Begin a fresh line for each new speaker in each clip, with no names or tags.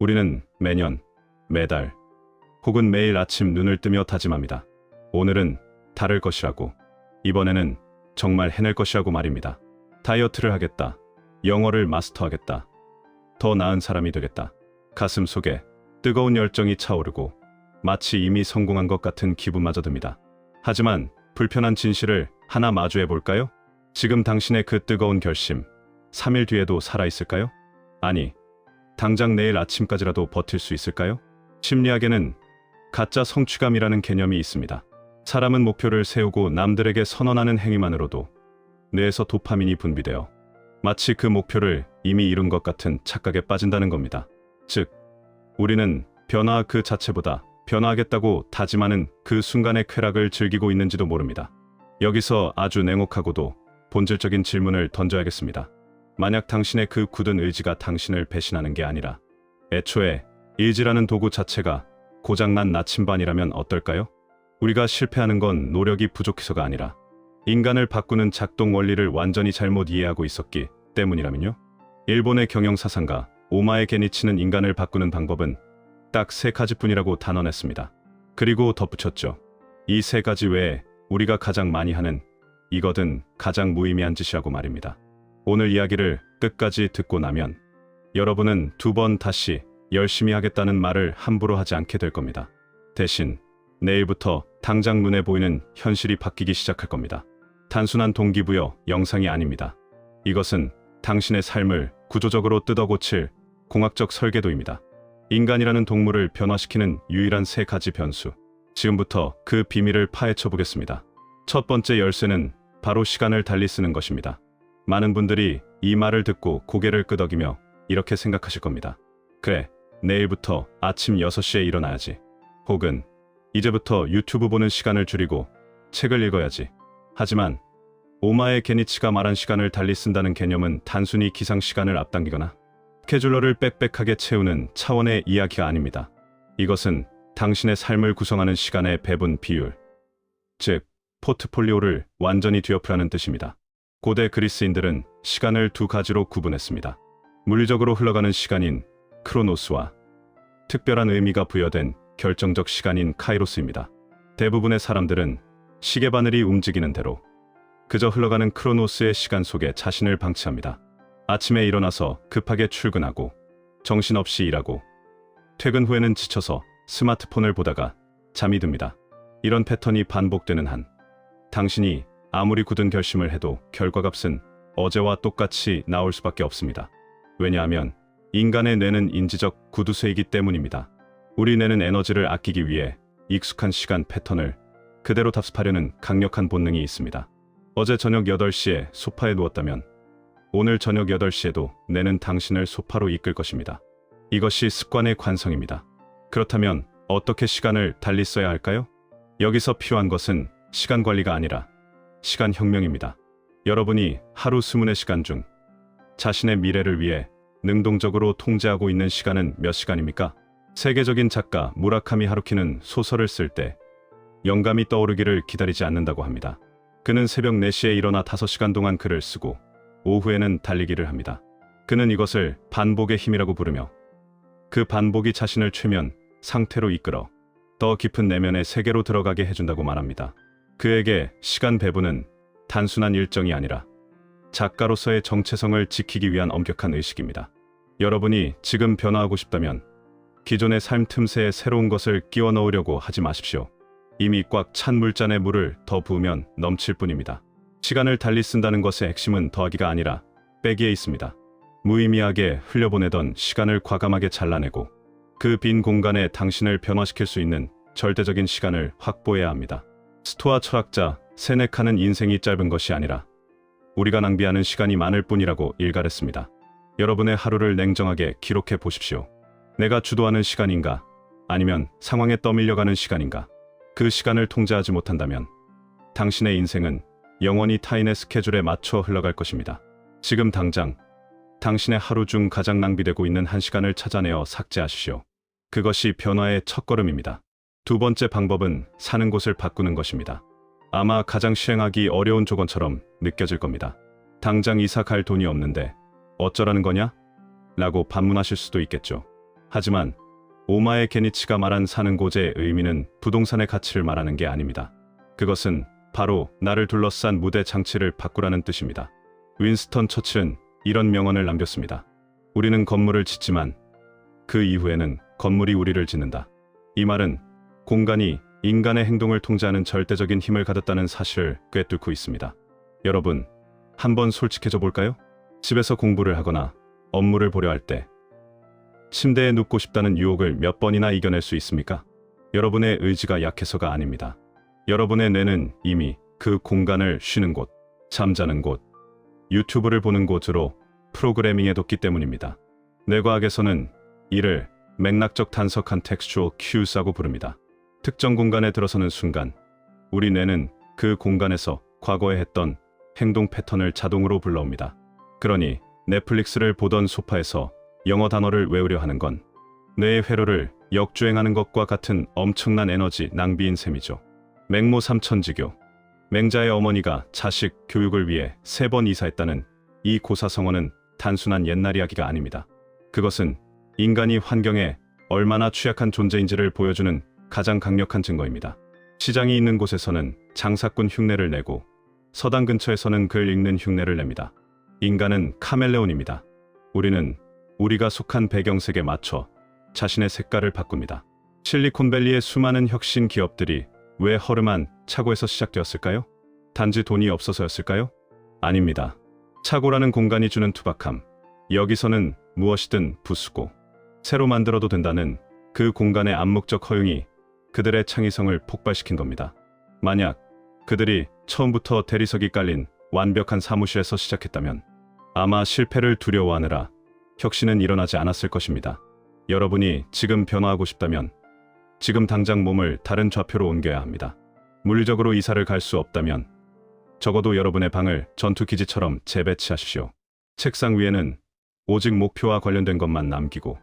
우리는 매년, 매달, 혹은 매일 아침 눈을 뜨며 다짐합니다. 오늘은 다를 것이라고. 이번에는 정말 해낼 것이라고 말입니다. 다이어트를 하겠다. 영어를 마스터하겠다. 더 나은 사람이 되겠다. 가슴 속에 뜨거운 열정이 차오르고 마치 이미 성공한 것 같은 기분마저 듭니다. 하지만 불편한 진실을 하나 마주해 볼까요? 지금 당신의 그 뜨거운 결심, 3일 뒤에도 살아있을까요? 아니, 당장 내일 아침까지라도 버틸 수 있을까요? 심리학에는 가짜 성취감이라는 개념이 있습니다. 사람은 목표를 세우고 남들에게 선언하는 행위만으로도 뇌에서 도파민이 분비되어 마치 그 목표를 이미 이룬 것 같은 착각에 빠진다는 겁니다. 즉, 우리는 변화 그 자체보다 변화하겠다고 다짐하는 그 순간의 쾌락을 즐기고 있는지도 모릅니다. 여기서 아주 냉혹하고도 본질적인 질문을 던져야겠습니다. 만약 당신의 그 굳은 의지가 당신을 배신하는 게 아니라 애초에 일지라는 도구 자체가 고장난 나침반이라면 어떨까요? 우리가 실패하는 건 노력이 부족해서가 아니라 인간을 바꾸는 작동 원리를 완전히 잘못 이해하고 있었기 때문이라면요? 일본의 경영사상가 오마에 게니치는 인간을 바꾸는 방법은 딱 3가지뿐이라고 단언했습니다. 그리고 덧붙였죠. 이 3가지 외에 우리가 가장 많이 하는 이거든 가장 무의미한 짓이라고 말입니다. 오늘 이야기를 끝까지 듣고 나면 여러분은 2번 다시 열심히 하겠다는 말을 함부로 하지 않게 될 겁니다. 대신 내일부터 당장 눈에 보이는 현실이 바뀌기 시작할 겁니다. 단순한 동기부여 영상이 아닙니다. 이것은 당신의 삶을 구조적으로 뜯어고칠 공학적 설계도입니다. 인간이라는 동물을 변화시키는 유일한 3가지 변수. 지금부터 그 비밀을 파헤쳐 보겠습니다. 첫 번째 열쇠는 바로 시간을 달리 쓰는 것입니다. 많은 분들이 이 말을 듣고 고개를 끄덕이며 이렇게 생각하실 겁니다. 그래, 내일부터 아침 6시에 일어나야지. 혹은 이제부터 유튜브 보는 시간을 줄이고 책을 읽어야지. 하지만 오마에 게니치가 말한 시간을 달리 쓴다는 개념은 단순히 기상시간을 앞당기거나 스케줄러를 빽빽하게 채우는 차원의 이야기가 아닙니다. 이것은 당신의 삶을 구성하는 시간의 배분 비율, 즉 포트폴리오를 완전히 뒤엎으라는 뜻입니다. 고대 그리스인들은 시간을 2가지로 구분했습니다. 물리적으로 흘러가는 시간인 크로노스와 특별한 의미가 부여된 결정적 시간인 카이로스입니다. 대부분의 사람들은 시계바늘이 움직이는 대로 그저 흘러가는 크로노스의 시간 속에 자신을 방치합니다. 아침에 일어나서 급하게 출근하고 정신없이 일하고 퇴근 후에는 지쳐서 스마트폰을 보다가 잠이 듭니다. 이런 패턴이 반복되는 한 당신이 아무리 굳은 결심을 해도 결과값은 어제와 똑같이 나올 수밖에 없습니다. 왜냐하면 인간의 뇌는 인지적 구두쇠이기 때문입니다. 우리 뇌는 에너지를 아끼기 위해 익숙한 시간 패턴을 그대로 답습하려는 강력한 본능이 있습니다. 어제 저녁 8시에 소파에 누웠다면 오늘 저녁 8시에도 뇌는 당신을 소파로 이끌 것입니다. 이것이 습관의 관성입니다. 그렇다면 어떻게 시간을 달리 써야 할까요? 여기서 필요한 것은 시간 관리가 아니라 시간 혁명입니다. 여러분이 하루 24시간 중 자신의 미래를 위해 능동적으로 통제하고 있는 시간은 몇 시간입니까? 세계적인 작가 무라카미 하루키는 소설을 쓸 때 영감이 떠오르기를 기다리지 않는다고 합니다. 그는 새벽 4시에 일어나 5시간 동안 글을 쓰고 오후에는 달리기를 합니다. 그는 이것을 반복의 힘이라고 부르며 그 반복이 자신을 최면 상태로 이끌어 더 깊은 내면의 세계로 들어가게 해준다고 말합니다. 그에게 시간 배분은 단순한 일정이 아니라 작가로서의 정체성을 지키기 위한 엄격한 의식입니다. 여러분이 지금 변화하고 싶다면 기존의 삶 틈새에 새로운 것을 끼워 넣으려고 하지 마십시오. 이미 꽉 찬 물잔에 물을 더 부으면 넘칠 뿐입니다. 시간을 달리 쓴다는 것의 핵심은 더하기가 아니라 빼기에 있습니다. 무의미하게 흘려보내던 시간을 과감하게 잘라내고 그 빈 공간에 당신을 변화시킬 수 있는 절대적인 시간을 확보해야 합니다. 스토아 철학자 세네카는 인생이 짧은 것이 아니라 우리가 낭비하는 시간이 많을 뿐이라고 일갈했습니다. 여러분의 하루를 냉정하게 기록해 보십시오. 내가 주도하는 시간인가? 아니면 상황에 떠밀려가는 시간인가? 그 시간을 통제하지 못한다면 당신의 인생은 영원히 타인의 스케줄에 맞춰 흘러갈 것입니다. 지금 당장 당신의 하루 중 가장 낭비되고 있는 1시간을 찾아내어 삭제하십시오. 그것이 변화의 첫걸음입니다. 2번째 방법은 사는 곳을 바꾸는 것입니다. 아마 가장 시행하기 어려운 조건처럼 느껴질 겁니다. 당장 이사 갈 돈이 없는데 어쩌라는 거냐? 라고 반문하실 수도 있겠죠. 하지만 오마에 게니치가 말한 사는 곳의 의미는 부동산의 가치를 말하는 게 아닙니다. 그것은 바로 나를 둘러싼 무대 장치를 바꾸라는 뜻입니다. 윈스턴 처칠은 이런 명언을 남겼습니다. 우리는 건물을 짓지만 그 이후에는 건물이 우리를 짓는다. 이 말은 공간이 인간의 행동을 통제하는 절대적인 힘을 가졌다는 사실을 꿰뚫고 있습니다. 여러분, 한번 솔직해져 볼까요? 집에서 공부를 하거나 업무를 보려 할 때 침대에 눕고 싶다는 유혹을 몇 번이나 이겨낼 수 있습니까? 여러분의 의지가 약해서가 아닙니다. 여러분의 뇌는 이미 그 공간을 쉬는 곳, 잠자는 곳, 유튜브를 보는 곳으로 프로그래밍해뒀기 때문입니다. 뇌과학에서는 이를 맥락적 단석한 텍스추얼 큐스라고 부릅니다. 특정 공간에 들어서는 순간 우리 뇌는 그 공간에서 과거에 했던 행동 패턴을 자동으로 불러옵니다. 그러니 넷플릭스를 보던 소파에서 영어 단어를 외우려 하는 건 뇌의 회로를 역주행하는 것과 같은 엄청난 에너지 낭비인 셈이죠. 맹모 삼천지교, 맹자의 어머니가 자식 교육을 위해 3번 이사했다는 이 고사성어는 단순한 옛날 이야기가 아닙니다. 그것은 인간이 환경에 얼마나 취약한 존재인지를 보여주는 가장 강력한 증거입니다. 시장이 있는 곳에서는 장사꾼 흉내를 내고 서당 근처에서는 글 읽는 흉내를 냅니다. 인간은 카멜레온입니다. 우리는 우리가 속한 배경색에 맞춰 자신의 색깔을 바꿉니다. 실리콘밸리의 수많은 혁신 기업들이 왜 허름한 차고에서 시작되었을까요? 단지 돈이 없어서였을까요? 아닙니다. 차고라는 공간이 주는 투박함, 여기서는 무엇이든 부수고 새로 만들어도 된다는 그 공간의 암묵적 허용이 그들의 창의성을 폭발시킨 겁니다. 만약 그들이 처음부터 대리석이 깔린 완벽한 사무실에서 시작했다면 아마 실패를 두려워하느라 혁신은 일어나지 않았을 것입니다. 여러분이 지금 변화하고 싶다면 지금 당장 몸을 다른 좌표로 옮겨야 합니다. 물리적으로 이사를 갈 수 없다면 적어도 여러분의 방을 전투기지처럼 재배치하십시오. 책상 위에는 오직 목표와 관련된 것만 남기고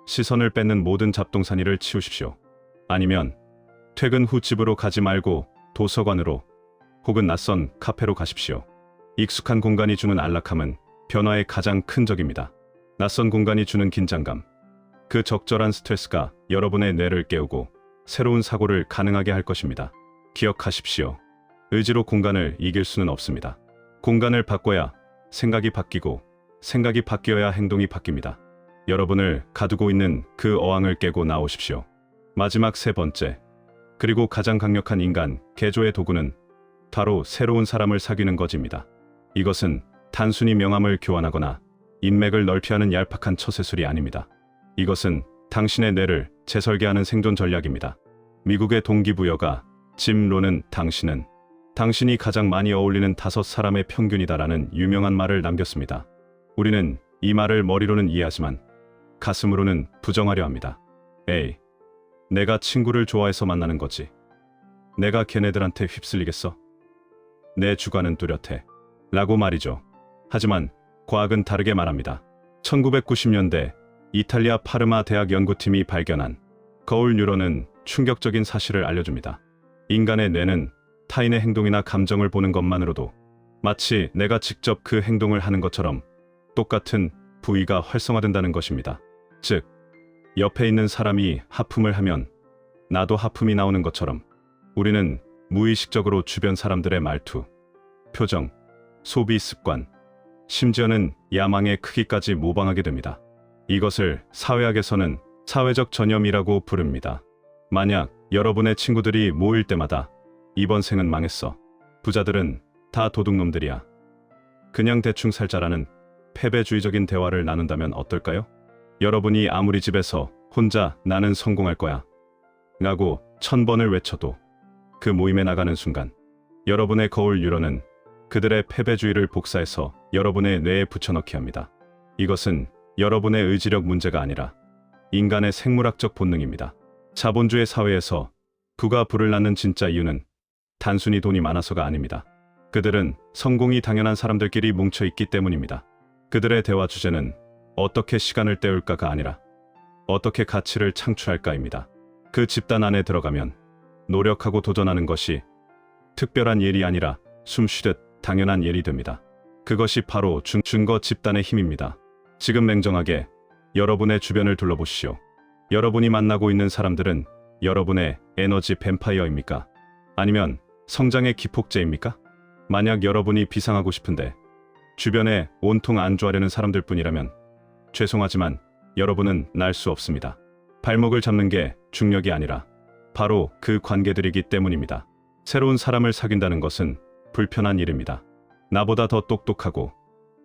시선을 뺏는 모든 잡동사니를 치우십시오. 아니면 퇴근 후 집으로 가지 말고 도서관으로 혹은 낯선 카페로 가십시오. 익숙한 공간이 주는 안락함은 변화의 가장 큰 적입니다. 낯선 공간이 주는 긴장감, 그 적절한 스트레스가 여러분의 뇌를 깨우고 새로운 사고를 가능하게 할 것입니다. 기억하십시오. 의지로 공간을 이길 수는 없습니다. 공간을 바꿔야 생각이 바뀌고 생각이 바뀌어야 행동이 바뀝니다. 여러분을 가두고 있는 그 어항을 깨고 나오십시오. 마지막 3번째, 그리고 가장 강력한 인간 개조의 도구는 바로 새로운 사람을 사귀는 것입니다. 이것은 단순히 명함을 교환하거나 인맥을 넓히하는 얄팍한 처세술이 아닙니다. 이것은 당신의 뇌를 재설계하는 생존 전략입니다. 미국의 동기부여가 짐 로는 당신이 가장 많이 어울리는 5사람의 평균이다라는 유명한 말을 남겼습니다. 우리는 이 말을 머리로는 이해하지만 가슴으로는 부정하려 합니다. 에이, 내가 친구를 좋아해서 만나는 거지. 내가 걔네들한테 휩쓸리겠어? 내 주관은 뚜렷해. 라고 말이죠. 하지만 과학은 다르게 말합니다. 1990년대 이탈리아 파르마 대학 연구팀이 발견한 거울 뉴런은 충격적인 사실을 알려줍니다. 인간의 뇌는 타인의 행동이나 감정을 보는 것만으로도 마치 내가 직접 그 행동을 하는 것처럼 똑같은 부위가 활성화된다는 것입니다. 즉, 옆에 있는 사람이 하품을 하면 나도 하품이 나오는 것처럼 우리는 무의식적으로 주변 사람들의 말투, 표정, 소비 습관, 심지어는 야망의 크기까지 모방하게 됩니다. 이것을 사회학에서는 사회적 전염이라고 부릅니다. 만약 여러분의 친구들이 모일 때마다 이번 생은 망했어. 부자들은 다 도둑놈들이야. 그냥 대충 살자라는 패배주의적인 대화를 나눈다면 어떨까요? 여러분이 아무리 집에서 혼자 나는 성공할 거야 라고 1000번을 외쳐도 그 모임에 나가는 순간 여러분의 거울 뉴런은 그들의 패배주의를 복사해서 여러분의 뇌에 붙여넣기 합니다. 이것은 여러분의 의지력 문제가 아니라 인간의 생물학적 본능입니다. 자본주의 사회에서 부가 부를 낳는 진짜 이유는 단순히 돈이 많아서가 아닙니다. 그들은 성공이 당연한 사람들끼리 뭉쳐있기 때문입니다. 그들의 대화 주제는 어떻게 시간을 때울까가 아니라 어떻게 가치를 창출할까입니다. 그 집단 안에 들어가면 노력하고 도전하는 것이 특별한 일이 아니라 숨쉬듯 당연한 일이 됩니다. 그것이 바로 증거 집단의 힘입니다. 지금 냉정하게 여러분의 주변을 둘러보시오. 여러분이 만나고 있는 사람들은 여러분의 에너지 뱀파이어입니까? 아니면 성장의 기폭제입니까? 만약 여러분이 비상하고 싶은데 주변에 온통 안주하려는 사람들뿐이라면 죄송하지만 여러분은 날 수 없습니다. 발목을 잡는 게 중력이 아니라 바로 그 관계들이기 때문입니다. 새로운 사람을 사귄다는 것은 불편한 일입니다. 나보다 더 똑똑하고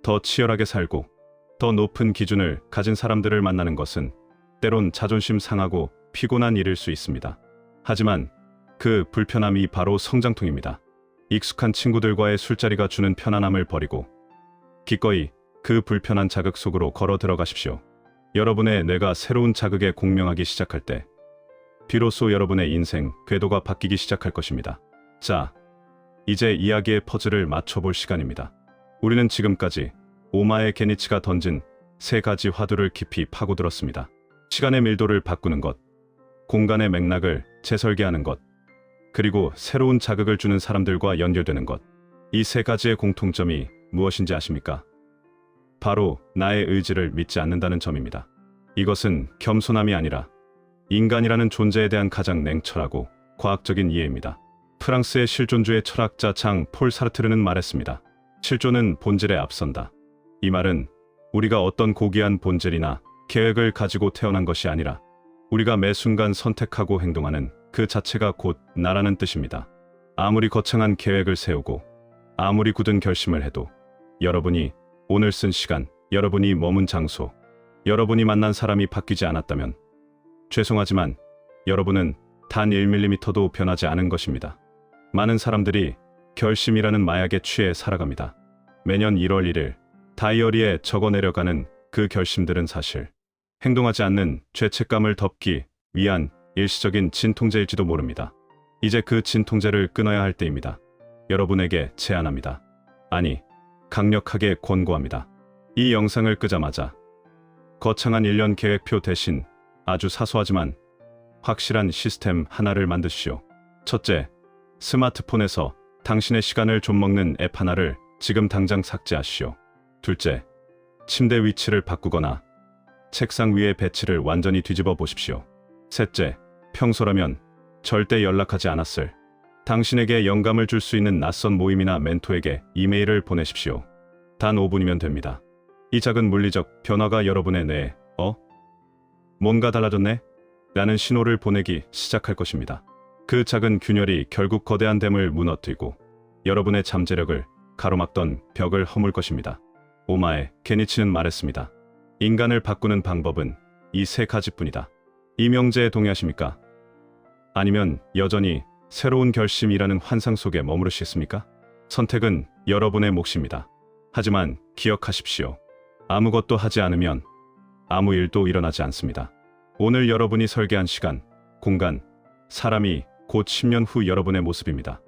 더 치열하게 살고 더 높은 기준을 가진 사람들을 만나는 것은 때론 자존심 상하고 피곤한 일일 수 있습니다. 하지만 그 불편함이 바로 성장통입니다. 익숙한 친구들과의 술자리가 주는 편안함을 버리고 기꺼이 그 불편한 자극 속으로 걸어 들어가십시오. 여러분의 뇌가 새로운 자극에 공명하기 시작할 때 비로소 여러분의 인생 궤도가 바뀌기 시작할 것입니다. 자, 이제 이야기의 퍼즐을 맞춰볼 시간입니다. 우리는 지금까지 오마에 게니치가 던진 3가지 화두를 깊이 파고들었습니다. 시간의 밀도를 바꾸는 것, 공간의 맥락을 재설계하는 것, 그리고 새로운 자극을 주는 사람들과 연결되는 것. 이 3가지의 공통점이 무엇인지 아십니까? 바로 나의 의지를 믿지 않는다는 점입니다. 이것은 겸손함이 아니라 인간이라는 존재에 대한 가장 냉철하고 과학적인 이해입니다. 프랑스의 실존주의 철학자 장 폴 사르트르는 말했습니다. 실존은 본질에 앞선다. 이 말은 우리가 어떤 고귀한 본질이나 계획을 가지고 태어난 것이 아니라 우리가 매 순간 선택하고 행동하는 그 자체가 곧 나라는 뜻입니다. 아무리 거창한 계획을 세우고 아무리 굳은 결심을 해도 여러분이 오늘 쓴 시간, 여러분이 머문 장소, 여러분이 만난 사람이 바뀌지 않았다면 죄송하지만 여러분은 단 1mm도 변하지 않은 것입니다. 많은 사람들이 결심이라는 마약에 취해 살아갑니다. 매년 1월 1일 다이어리에 적어 내려가는 그 결심들은 사실 행동하지 않는 죄책감을 덮기 위한 일시적인 진통제일지도 모릅니다. 이제 그 진통제를 끊어야 할 때입니다. 여러분에게 제안합니다. 아니, 강력하게 권고합니다. 이 영상을 끄자마자 거창한 1년 계획표 대신 아주 사소하지만 확실한 시스템 하나를 만드시오. 첫째, 스마트폰에서 당신의 시간을 좀 먹는 앱 하나를 지금 당장 삭제하시오. 둘째, 침대 위치를 바꾸거나 책상 위의 배치를 완전히 뒤집어 보십시오. 셋째, 평소라면 절대 연락하지 않았을 당신에게 영감을 줄 수 있는 낯선 모임이나 멘토에게 이메일을 보내십시오. 단 5분이면 됩니다. 이 작은 물리적 변화가 여러분의 뇌에 뭔가 달라졌네? 라는 신호를 보내기 시작할 것입니다. 그 작은 균열이 결국 거대한 댐을 무너뜨리고 여러분의 잠재력을 가로막던 벽을 허물 것입니다. 오마에 게니치는 말했습니다. 인간을 바꾸는 방법은 이 3가지뿐이다. 이 명제에 동의하십니까? 아니면 여전히 새로운 결심이라는 환상 속에 머무르시겠습니까? 선택은 여러분의 몫입니다. 하지만 기억하십시오. 아무것도 하지 않으면 아무 일도 일어나지 않습니다. 오늘 여러분이 설계한 시간, 공간, 사람이 곧 10년 후 여러분의 모습입니다.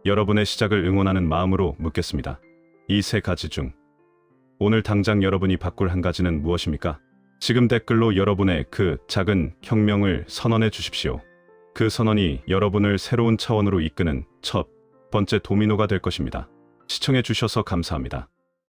여러분의 시작을 응원하는 마음으로 묻겠습니다. 이 3가지 중 오늘 당장 여러분이 바꿀 한 가지는 무엇입니까? 지금 댓글로 여러분의 그 작은 혁명을 선언해 주십시오. 그 선언이 여러분을 새로운 차원으로 이끄는 첫 번째 도미노가 될 것입니다. 시청해 주셔서 감사합니다.